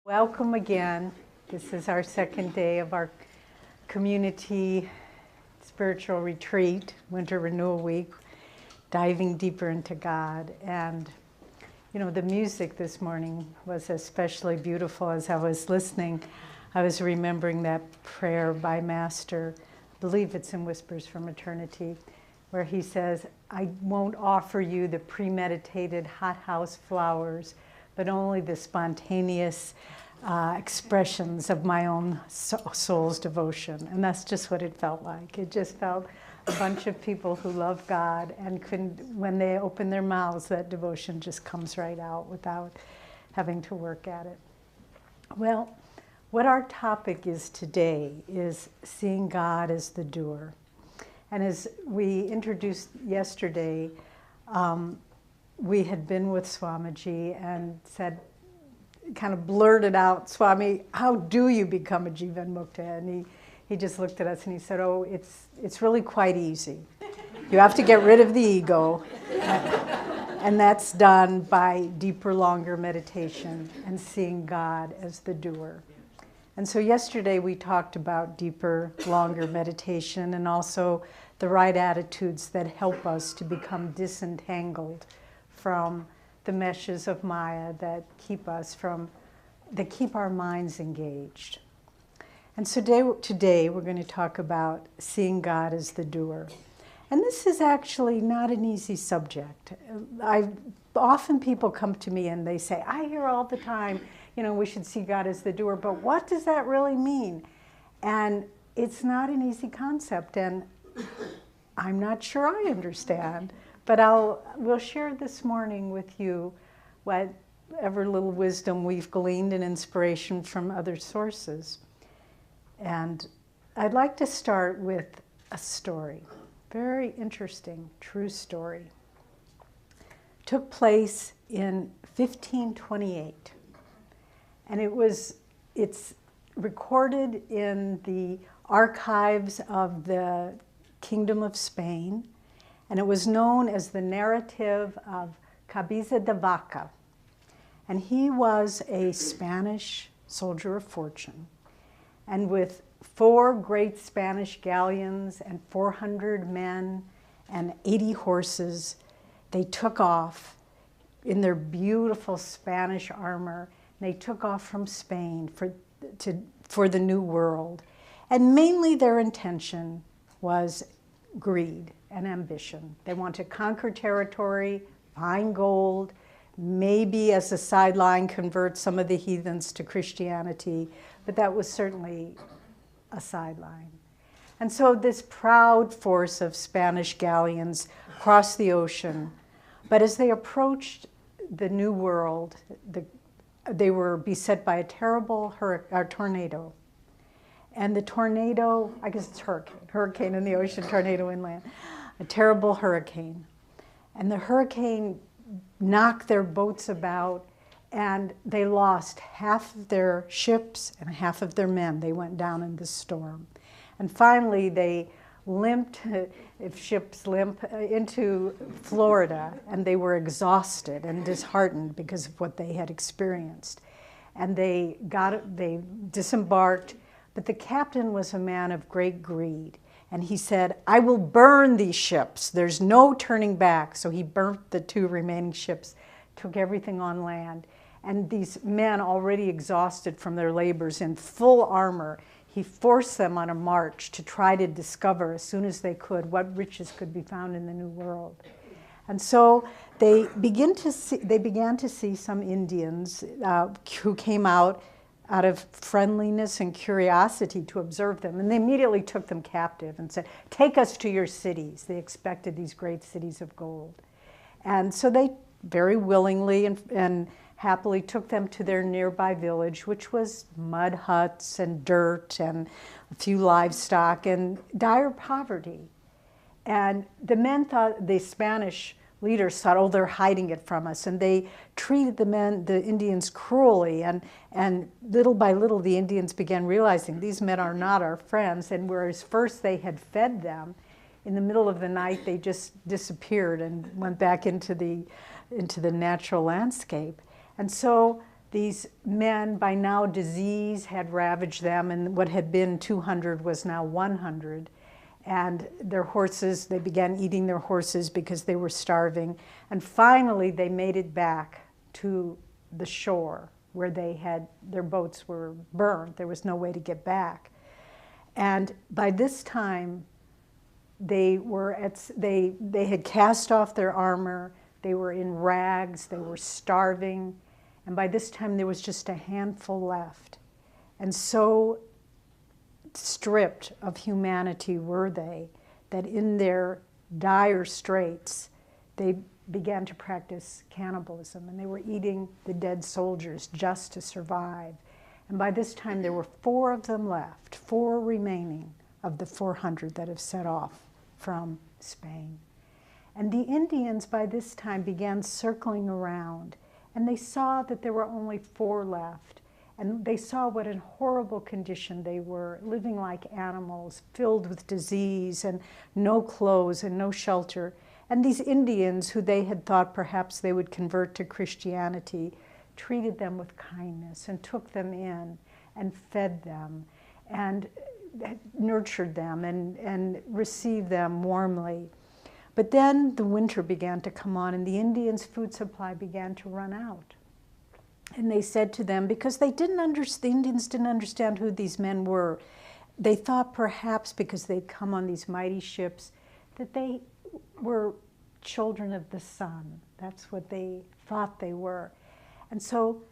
Welcome again. This is our second day of our community spiritual retreat, Winter Renewal Week, diving deeper into God. And, you know, the music this morning was especially beautiful. As I was listening, I was remembering that prayer by Master, I believe it's in Whispers from Eternity, where he says, I won't offer you the premeditated hothouse flowers, but only the spontaneous expressions of my own soul's devotion. And that's just what it felt like. It just felt a bunch of people who love God and when they open their mouths, that devotion just comes right out without having to work at it. Well, what our topic is today is seeing God as the doer. And as we introduced yesterday, we had been with Swamiji and said, kind of blurted out, Swami, how do you become a Jivan Mukta? And he just looked at us and he said, oh, it's really quite easy. You have to get rid of the ego. And that's done by deeper, longer meditation and seeing God as the doer. And so yesterday we talked about deeper, longer meditation and also the right attitudes that help us to become disentangled from the meshes of Maya that keep our minds engaged. And so today we're going to talk about seeing God as the doer. And this is actually not an easy subject. Often people come to me and they say, I hear all the time, you know, we should see God as the doer, but what does that really mean? And it's not an easy concept, and I'm not sure I understand. But we'll share this morning with you whatever little wisdom we've gleaned and inspiration from other sources. And I'd like to start with a story, very interesting, true story. Took place in 1528. And it's recorded in the archives of the Kingdom of Spain. And it was known as the narrative of Cabeza de Vaca. And he was a Spanish soldier of fortune. And with 4 great Spanish galleons and 400 men and 80 horses, they took off in their beautiful Spanish armor. They took off from Spain for the New World. And mainly their intention was greed and ambition. They want to conquer territory, find gold, maybe as a sideline convert some of the heathens to Christianity, but that was certainly a sideline. And so this proud force of Spanish galleons crossed the ocean, but as they approached the New World, they were beset by a terrible tornado. And the tornado, I guess it's hurricane in the ocean, tornado inland, a terrible hurricane. And the hurricane knocked their boats about, and they lost half of their ships and half of their men. They went down in the storm. And finally, they limped, if ships limp, into Florida, and they were exhausted and disheartened because of what they had experienced. And they disembarked. But the captain was a man of great greed, and he said, I will burn these ships. There's no turning back. So he burnt the 2 remaining ships, took everything on land. And these men, already exhausted from their labors in full armor, he forced them on a march to try to discover, as soon as they could, what riches could be found in the New World. And so they began to see some Indians who came out of friendliness and curiosity to observe them. And they immediately took them captive and said, take us to your cities. They expected these great cities of gold. And so they very willingly and happily took them to their nearby village, which was mud huts and dirt and a few livestock and dire poverty. And the men thought, the Spanish leaders thought, oh, they're hiding it from us. And they treated the Indians cruelly. And little by little, the Indians began realizing these men are not our friends. And whereas first they had fed them, in the middle of the night, they just disappeared and went back into the natural landscape. And so these men, by now disease had ravaged them, and what had been 200 was now 100. And their horses, they began eating their horses because they were starving. And finally, they made it back to the shore where their boats were burned. There was no way to get back. And by this time, they had cast off their armor. They were in rags. They were starving. And by this time, there was just a handful left. And so stripped of humanity were they, that in their dire straits, they began to practice cannibalism, and they were eating the dead soldiers just to survive. And by this time, there were 4 of them left, 4 remaining of the 400 that have set off from Spain. And the Indians by this time began circling around, and they saw that there were only 4 left. And they saw what a horrible condition they were, living like animals, filled with disease and no clothes and no shelter. And these Indians, who they had thought perhaps they would convert to Christianity, treated them with kindness and took them in and fed them and nurtured them and received them warmly. But then the winter began to come on, and the Indians' food supply began to run out. And they said to them, because the Indians didn't understand who these men were, they thought perhaps because they'd come on these mighty ships that they were children of the sun. That's what they thought they were. And so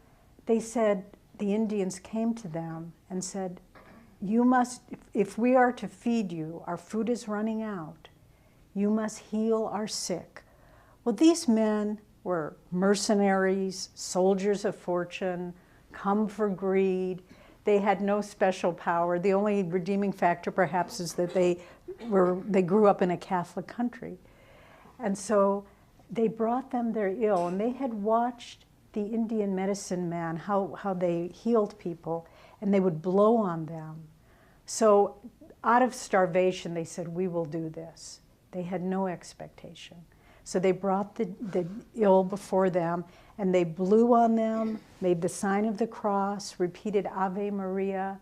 they said, the Indians came to them and said, you must, if we are to feed you, our food is running out, you must heal our sick. Well, these men were mercenaries, soldiers of fortune, come for greed. They had no special power. The only redeeming factor perhaps is that they grew up in a Catholic country. And so they brought them their ill, and they had watched the Indian medicine man, how they healed people, and they would blow on them. So out of starvation, they said, we will do this. They had no expectation. So they brought the ill before them, and they blew on them, made the sign of the cross, repeated Ave Maria,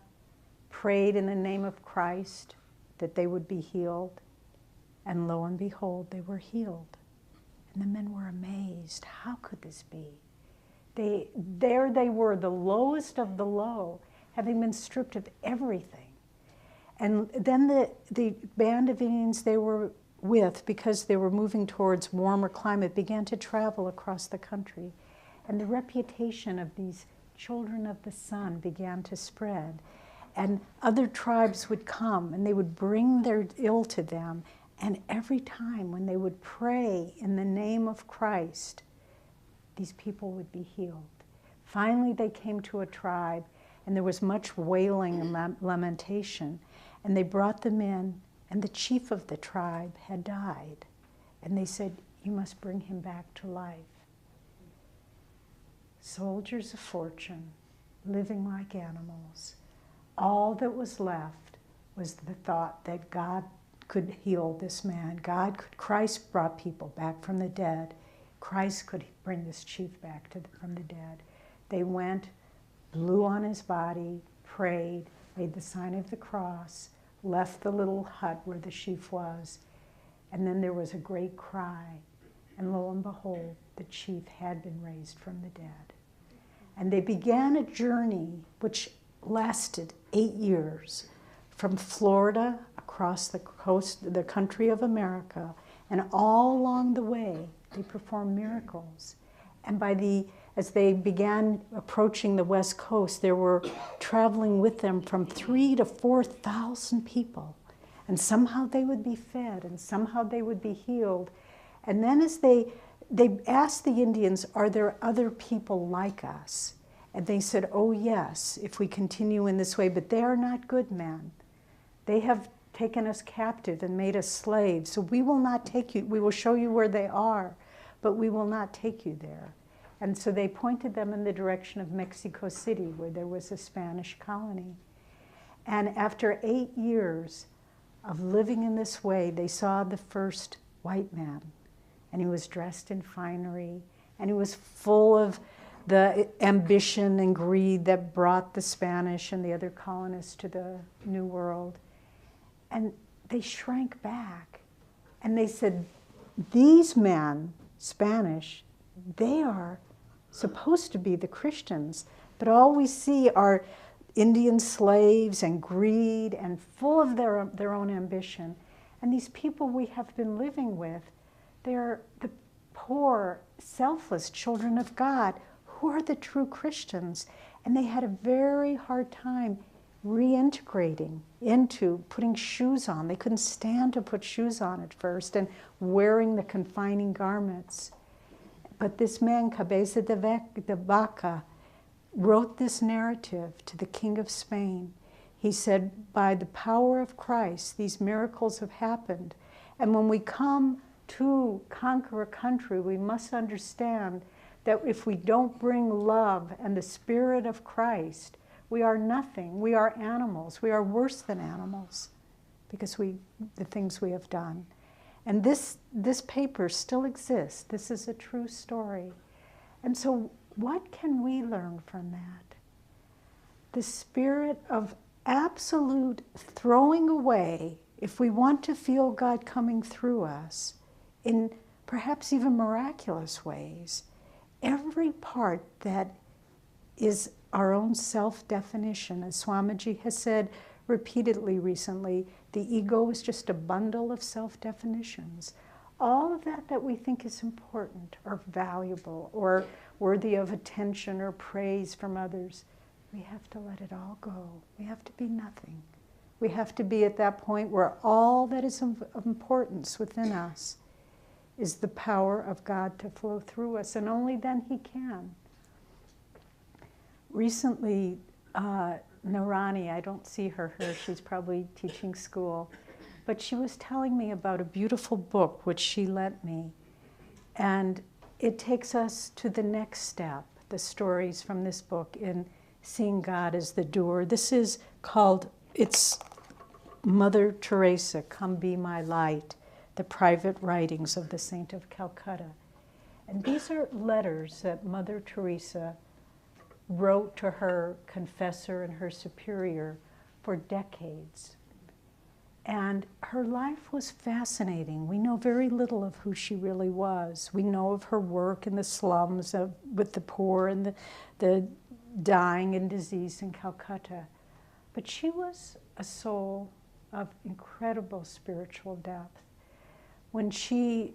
prayed in the name of Christ that they would be healed. And lo and behold, they were healed. And the men were amazed. How could this be? There they were, the lowest of the low, having been stripped of everything. And then the band of Indians they were with, because they were moving towards warmer climate, began to travel across the country. And the reputation of these children of the sun began to spread. And other tribes would come, and they would bring their ill to them. And every time when they would pray in the name of Christ, these people would be healed. Finally, they came to a tribe, and there was much wailing and lamentation. And they brought them in, and the chief of the tribe had died. And they said, you must bring him back to life. Soldiers of fortune, living like animals. All that was left was the thought that God could heal this man. Christ brought people back from the dead. Christ could bring this chief back from the dead. They went, blew on his body, prayed, made the sign of the cross, left the little hut where the chief was, and then there was a great cry, and lo and behold, the chief had been raised from the dead. And they began a journey which lasted 8 years, from Florida across the coast, the country of America, and all along the way, they performed miracles. And as they began approaching the West Coast, there were traveling with them from 3,000 to 4,000 people. And somehow they would be fed, and somehow they would be healed. And then as they asked the Indians, are there other people like us? And they said, oh yes, if we continue in this way, but they are not good men. They have taken us captive and made us slaves, so we will not take you. We will show you where they are, but we will not take you there. And so they pointed them in the direction of Mexico City, where there was a Spanish colony. And after 8 years of living in this way, they saw the first white man. And he was dressed in finery, and he was full of the ambition and greed that brought the Spanish and the other colonists to the New World. And they shrank back. And they said, these men, Spanish, they are supposed to be the Christians, but all we see are Indian slaves and greed and full of their own ambition. And these people we have been living with, they're the poor, selfless children of God. Who are the true Christians? And they had a very hard time reintegrating into putting shoes on. They couldn't stand to put shoes on at first and wearing the confining garments. But this man, Cabeza de Vaca, wrote this narrative to the King of Spain. He said, by the power of Christ, these miracles have happened. And when we come to conquer a country, we must understand that if we don't bring love and the Spirit of Christ, we are nothing. We are animals. We are worse than animals because the things we have done. And this paper still exists. This is a true story. And so what can we learn from that? The spirit of absolute throwing away, if we want to feel God coming through us in perhaps even miraculous ways, every part that is our own self-definition. As Swamiji has said repeatedly recently, the ego is just a bundle of self-definitions. All of that we think is important or valuable or worthy of attention or praise from others, we have to let it all go. We have to be nothing. We have to be at that point where all that is of importance within us is the power of God to flow through us, and only then He can. Recently, Narani, I don't see her here, she's probably teaching school, but she was telling me about a beautiful book which she lent me, and it takes us to the next step, the stories from this book in seeing God as the doer. This is called, it's Mother Teresa, Come Be My Light, the private writings of the Saint of Calcutta. And these are letters that Mother Teresa wrote to her confessor and her superior for decades. And her life was fascinating. We know very little of who she really was. We know of her work in the slums with the poor and the dying and disease in Calcutta. But she was a soul of incredible spiritual depth. When she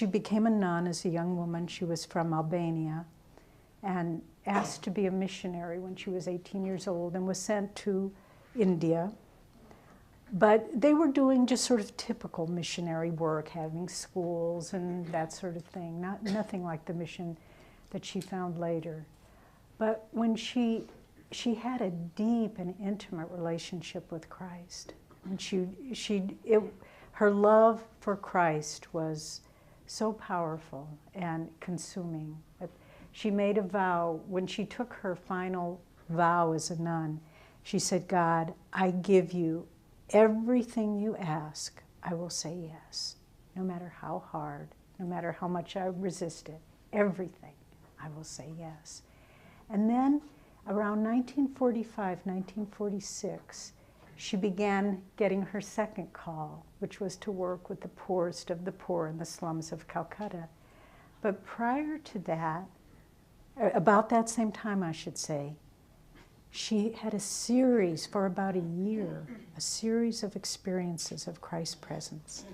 became a nun as a young woman, she was from Albania, and asked to be a missionary when she was 18 years old and was sent to India. But they were doing just sort of typical missionary work, having schools and that sort of thing, nothing like the mission that she found later. But when she had a deep and intimate relationship with Christ, and her love for Christ was so powerful and consuming. She made a vow, when she took her final vow as a nun, she said, God, I give you everything you ask, I will say yes, no matter how hard, no matter how much I resist it, everything, I will say yes. And then around 1945, 1946, she began getting her second call, which was to work with the poorest of the poor in the slums of Calcutta. But prior to that, about that same time, I should say, she had a series for about a year, a series of experiences of Christ's presence,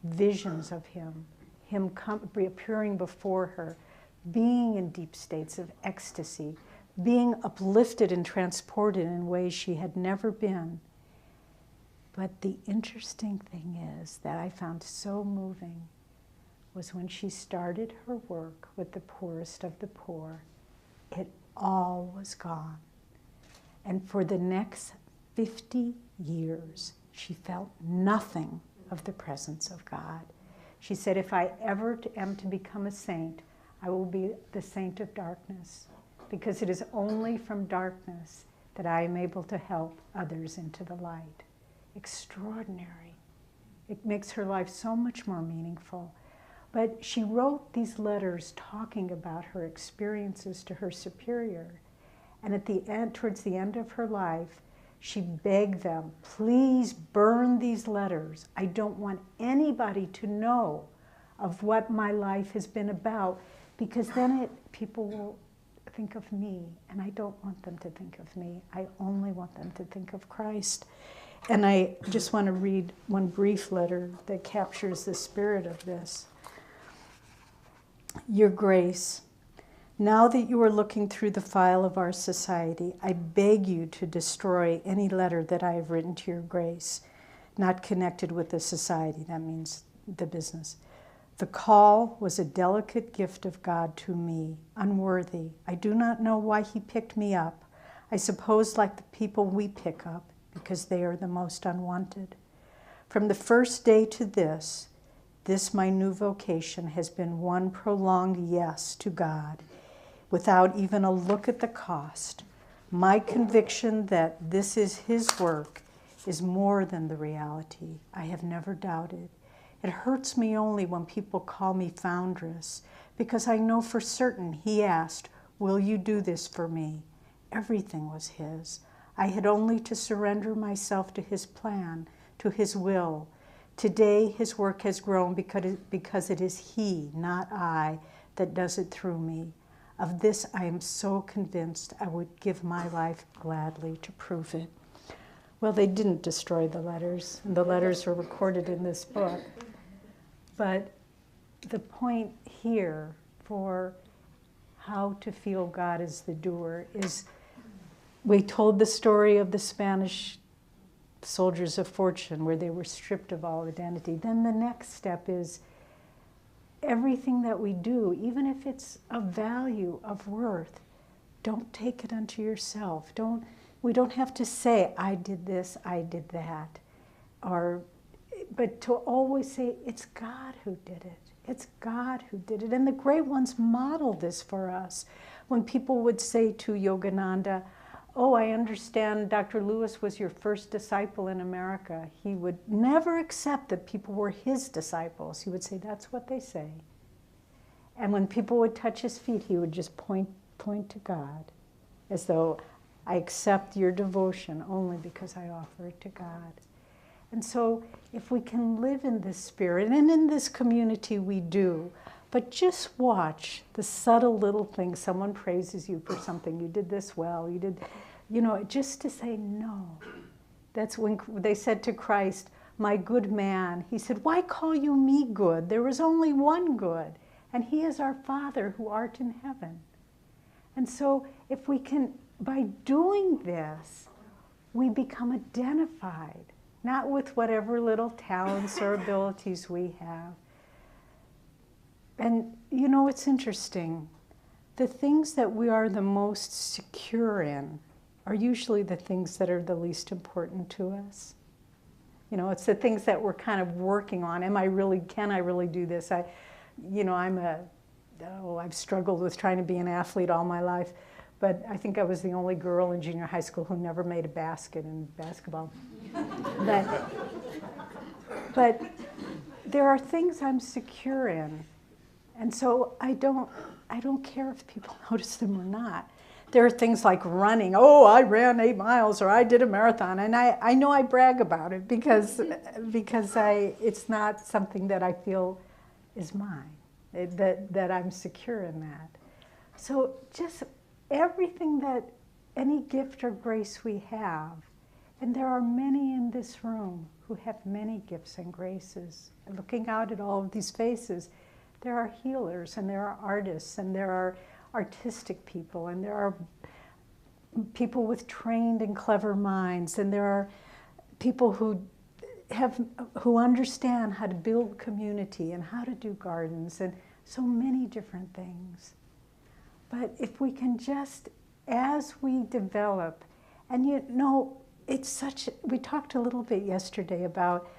visions of Him appearing before her, being in deep states of ecstasy, being uplifted and transported in ways she had never been. But the interesting thing is that I found so moving was when she started her work with the poorest of the poor, it all was gone. And for the next 50 years, she felt nothing of the presence of God. She said, if I ever am to become a saint, I will be the saint of darkness, because it is only from darkness that I am able to help others into the light. Extraordinary. It makes her life so much more meaningful. But she wrote these letters talking about her experiences to her superior. And at the end, towards the end of her life, she begged them, please burn these letters. I don't want anybody to know of what my life has been about, because then people will think of me, and I don't want them to think of me. I only want them to think of Christ. And I just want to read one brief letter that captures the spirit of this. Your Grace, now that you are looking through the file of our society, I beg you to destroy any letter that I have written to your Grace, not connected with the society. That means the business. The call was a delicate gift of God to me, unworthy. I do not know why he picked me up. I suppose like the people we pick up, because they are the most unwanted. From the first day to this my new vocation has been one prolonged yes to God, without even a look at the cost. My conviction that this is his work is more than the reality. I have never doubted. It hurts me only when people call me foundress, because I know for certain he asked, will you do this for me? Everything was his. I had only to surrender myself to his plan, to his will. Today his work has grown because it is he, not I, that does it through me. Of this I am so convinced I would give my life gladly to prove it. Well, they didn't destroy the letters, and the letters are recorded in this book. But the point here for how to feel God as the doer is, we told the story of the Spanish soldiers of fortune where they were stripped of all identity. Then the next step is everything that we do, even if it's of value, of worth, don't take it unto yourself. We don't have to say, I did this, I did that. But to always say, it's God who did it. It's God who did it. And the great ones modeled this for us. When people would say to Yogananda, oh, I understand Dr. Lewis was your first disciple in America. He would never accept that people were his disciples. He would say, that's what they say. And when people would touch his feet, he would just point to God, as though I accept your devotion only because I offer it to God. And so if we can live in this spirit, and in this community we do, but just watch the subtle little things. Someone praises you for something. You did this well. You did, just to say no. That's when they said to Christ, my good man. He said, why call you me good? There is only one good, and he is our Father who art in heaven. And so if we can, by doing this, we become identified, not with whatever little talents or abilities we have. And it's interesting. The things that we are the most secure in are usually the things that are the least important to us. It's the things that we're kind of working on. Can I really do this? I've struggled with trying to be an athlete all my life, but I think I was the only girl in junior high school who never made a basket in basketball. But there are things I'm secure in. And so I don't care if people notice them or not. There are things like running. Oh, I ran 8 miles, or I did a marathon, and I know I brag about it because it's not something that I feel is mine, that I'm secure in that. So just everything that any gift or grace we have, and there are many in this room who have many gifts and graces. And looking out at all of these faces, there are healers, and there are artists, and there are artistic people, and there are people with trained and clever minds, and there are people who understand how to build community and how to do gardens, and so many different things. But if we can just, as we develop, and we talked a little bit yesterday about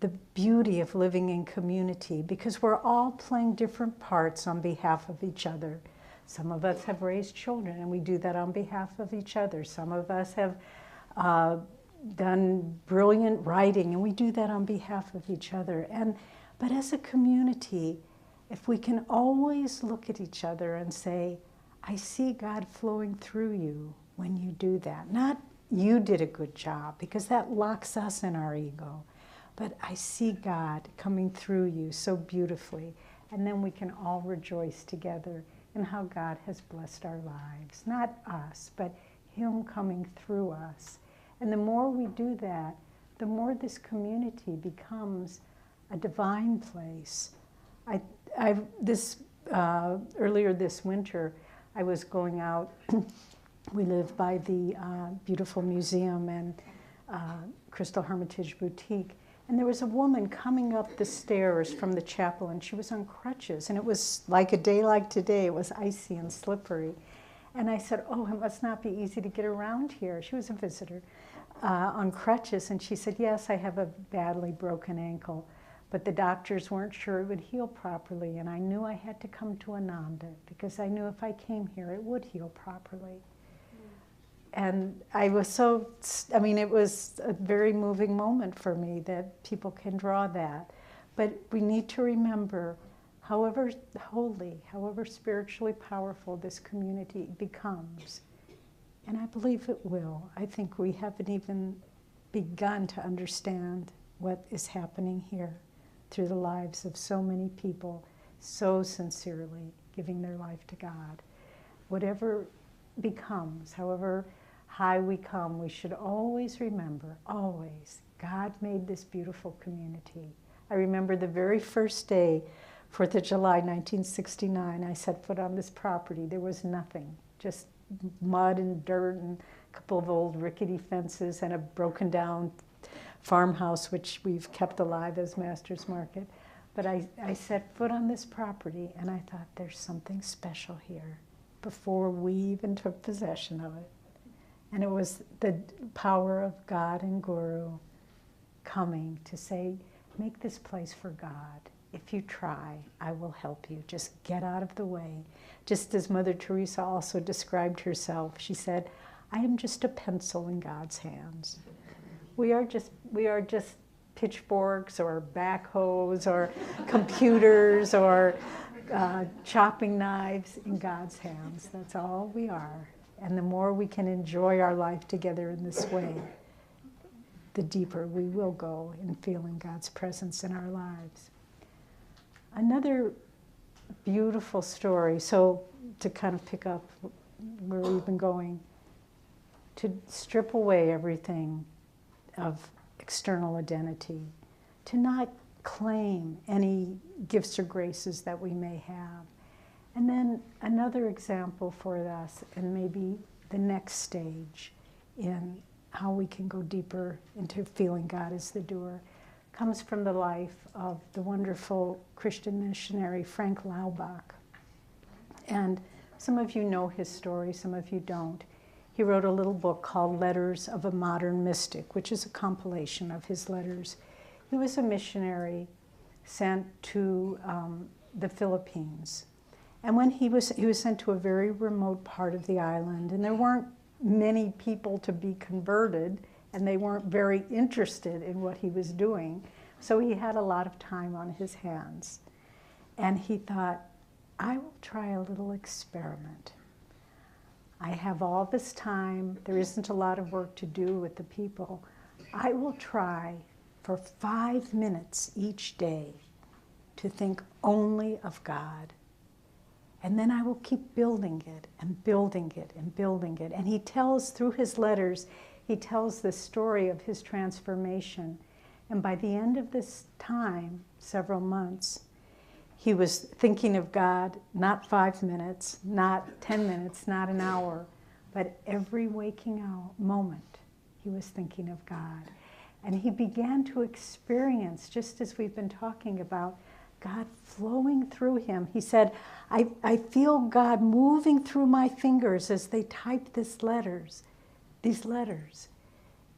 the beauty of living in community, because we're all playing different parts on behalf of each other. Some of us have raised children, and we do that on behalf of each other. Some of us have done brilliant writing, and we do that on behalf of each other. But as a community, if we can always look at each other and say, I see God flowing through you when you do that. Not you did a good job, because that locks us in our ego. But I see God coming through you so beautifully. And then we can all rejoice together in how God has blessed our lives. Not us, but Him coming through us. And the more we do that, the more this community becomes a divine place. Earlier this winter, I was going out. We live by the beautiful museum and Crystal Hermitage Boutique. And there was a woman coming up the stairs from the chapel, and she was on crutches. And it was like a day like today. It was icy and slippery. And I said, oh, it must not be easy to get around here. She was a visitor on crutches. And she said, yes, I have a badly broken ankle. But the doctors weren't sure it would heal properly. And I knew I had to come to Ananda, because I knew if I came here, it would heal properly. And I was it was a very moving moment for me that people can draw that. But we need to remember, however holy, however spiritually powerful this community becomes, and I believe it will. I think we haven't even begun to understand what is happening here through the lives of so many people, so sincerely giving their life to God. Whatever becomes, however high we come, we should always remember, always, God made this beautiful community. I remember the very first day, 4th of July, 1969, I set foot on this property. There was nothing, just mud and dirt and a couple of old rickety fences and a broken down farmhouse, which we've kept alive as Master's Market. But I set foot on this property, and I thought, there's something special here, before we even took possession of it. And it was the power of God and Guru coming to say, make this place for God. If you try, I will help you. Just get out of the way. Just as Mother Teresa also described herself, she said, I am just a pencil in God's hands. We are just pitchforks or backhoes or computers or chopping knives in God's hands. That's all we are. And the more we can enjoy our life together in this way, the deeper we will go in feeling God's presence in our lives. Another beautiful story, so to kind of pick up where we've been going, to strip away everything of external identity, to not claim any gifts or graces that we may have. And then another example for us, and maybe the next stage in how we can go deeper into feeling God as the doer, comes from the life of the wonderful Christian missionary Frank Laubach. And some of you know his story, some of you don't. He wrote a little book called Letters of a Modern Mystic, which is a compilation of his letters. He was a missionary sent to the Philippines. And when he was sent to a very remote part of the island, and there weren't many people to be converted, and they weren't very interested in what he was doing. So he had a lot of time on his hands. And he thought, I will try a little experiment. I have all this time. There isn't a lot of work to do with the people. I will try for 5 minutes each day to think only of God. And then I will keep building it and building it and building it. And he tells, through his letters, he tells the story of his transformation. And by the end of this time, several months, he was thinking of God, not 5 minutes, not 10 minutes, not an hour, but every waking moment, he was thinking of God. And he began to experience, just as we've been talking about, God flowing through him. He said, I feel God moving through my fingers as they type these letters.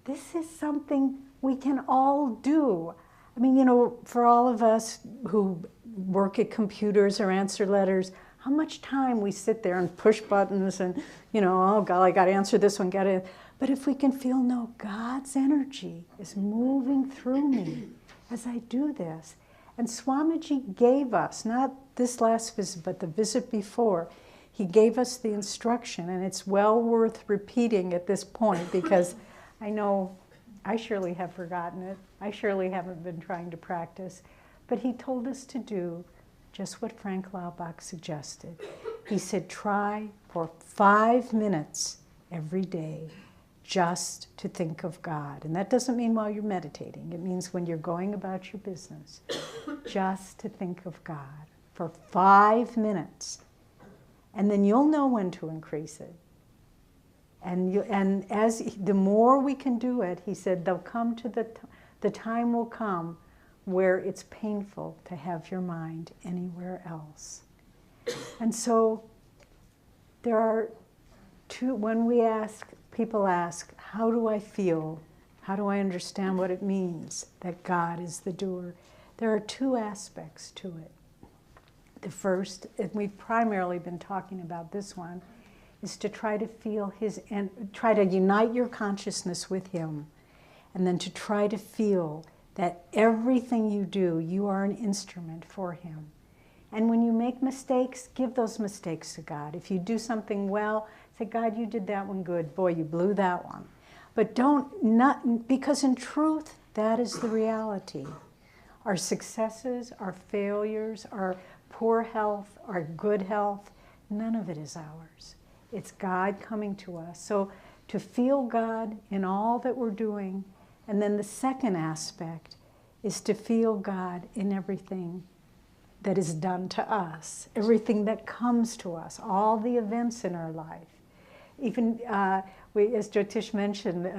This is something we can all do. I mean, you know, for all of us who work at computers or answer letters, how much time we sit there and push buttons and, you know, oh God, I got to answer this one, got to. But if we can feel, no, God's energy is moving through me as I do this. And Swamiji gave us, not this last visit, but the visit before, he gave us the instruction, and it's well worth repeating at this point because I know I surely have forgotten it. I surely haven't been trying to practice. But he told us to do just what Frank Laubach suggested. He said, try for 5 minutes every day just to think of God. And that doesn't mean while you're meditating. It means when you're going about your business, just to think of God for 5 minutes. And then you'll know when to increase it. And as the more we can do it, he said, there'll come to the time will come where it's painful to have your mind anywhere else. And so there are two, when we ask, people ask, how do I feel? How do I understand what it means that God is the doer? There are 2 aspects to it. The first, and we've primarily been talking about this one, is to try to feel his, and try to unite your consciousness with him, and then to try to feel that everything you do, you are an instrument for him. And when you make mistakes, give those mistakes to God. If you do something well, say, God, you did that one good. Boy, you blew that one. But because in truth, that is the reality. Our successes, our failures, our poor health, our good health, none of it is ours. It's God coming to us. So to feel God in all that we're doing, and then the second aspect is to feel God in everything that is done to us, everything that comes to us, all the events in our life. Even, as Jyotish mentioned,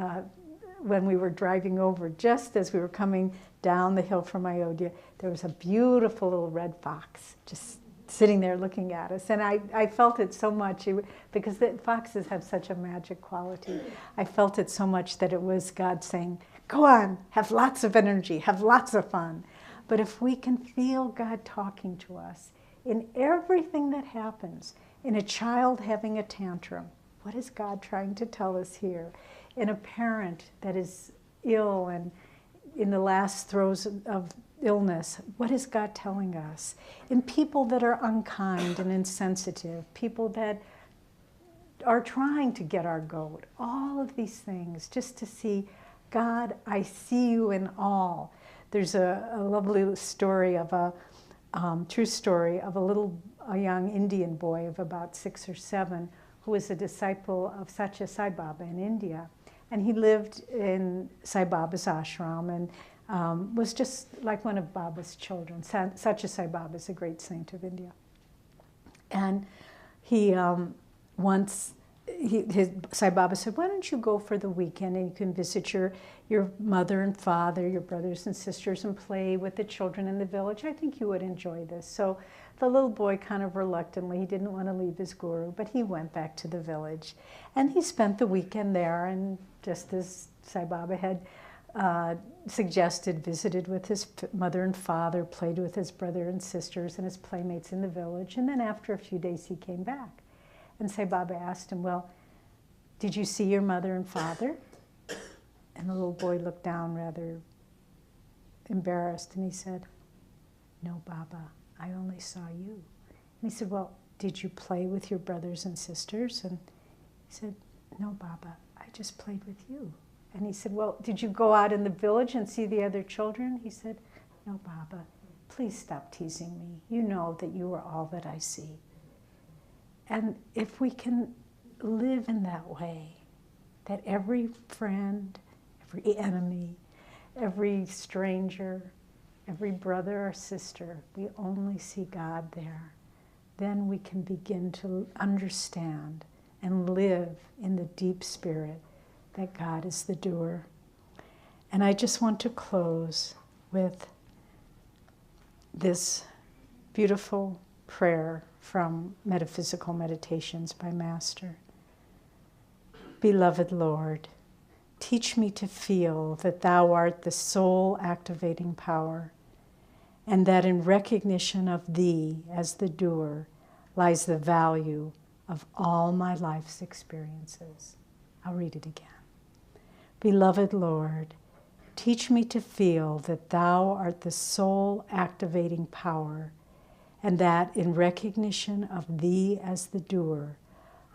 when we were driving over, just as we were coming down the hill from Ayodhya, there was a beautiful little red fox just sitting there looking at us. And I felt it so much, because the foxes have such a magic quality. I felt it so much that it was God saying, go on, have lots of energy, have lots of fun. But if we can feel God talking to us in everything that happens, in a child having a tantrum, what is God trying to tell us here? In a parent that is ill and in the last throes of illness, what is God telling us? In people that are unkind and insensitive, people that are trying to get our goat, all of these things, just to see, God, I see you in all. There's a lovely story of true story of a young Indian boy of about 6 or 7 who was a disciple of Satya Sai Baba in India. And he lived in Sai Baba's ashram and was just like one of Baba's children. Satya Sai Baba is a great saint of India. And he Sai Baba said, why don't you go for the weekend and you can visit your mother and father, your brothers and sisters, and play with the children in the village. I think you would enjoy this. So the little boy kind of reluctantly, he didn't want to leave his guru, but he went back to the village. And he spent the weekend there, and just as Sai Baba had suggested, visited with his mother and father, played with his brother and sisters and his playmates in the village. And then after a few days, he came back. And Sai Baba asked him, well, did you see your mother and father? And the little boy looked down rather embarrassed, and he said, no, Baba, I only saw you. And he said, well, did you play with your brothers and sisters? And he said, no, Baba, I just played with you. And he said, well, did you go out in the village and see the other children? He said, no, Baba, please stop teasing me. You know that you are all that I see. And if we can live in that way, that every friend, every enemy, every stranger, every brother or sister, we only see God there, then we can begin to understand and live in the deep spirit that God is the doer. And I just want to close with this beautiful prayer from Metaphysical Meditations by Master. Beloved Lord, teach me to feel that Thou art the soul activating power, and that in recognition of Thee as the doer lies the value of all my life's experiences. I'll read it again. Beloved Lord, teach me to feel that Thou art the soul activating power, and that in recognition of thee as the doer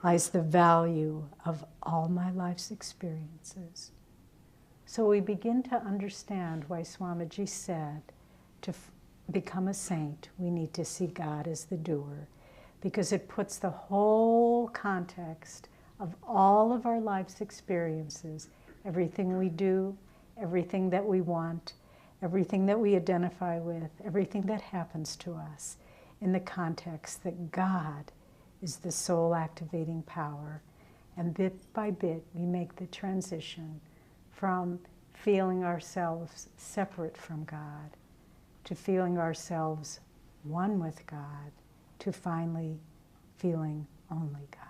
lies the value of all my life's experiences. So we begin to understand why Swamiji said to become a saint, we need to see God as the doer, because it puts the whole context of all of our life's experiences, everything we do, everything that we want, everything that we identify with, everything that happens to us, in the context that God is the soul activating power. And bit by bit, we make the transition from feeling ourselves separate from God to feeling ourselves one with God to finally feeling only God.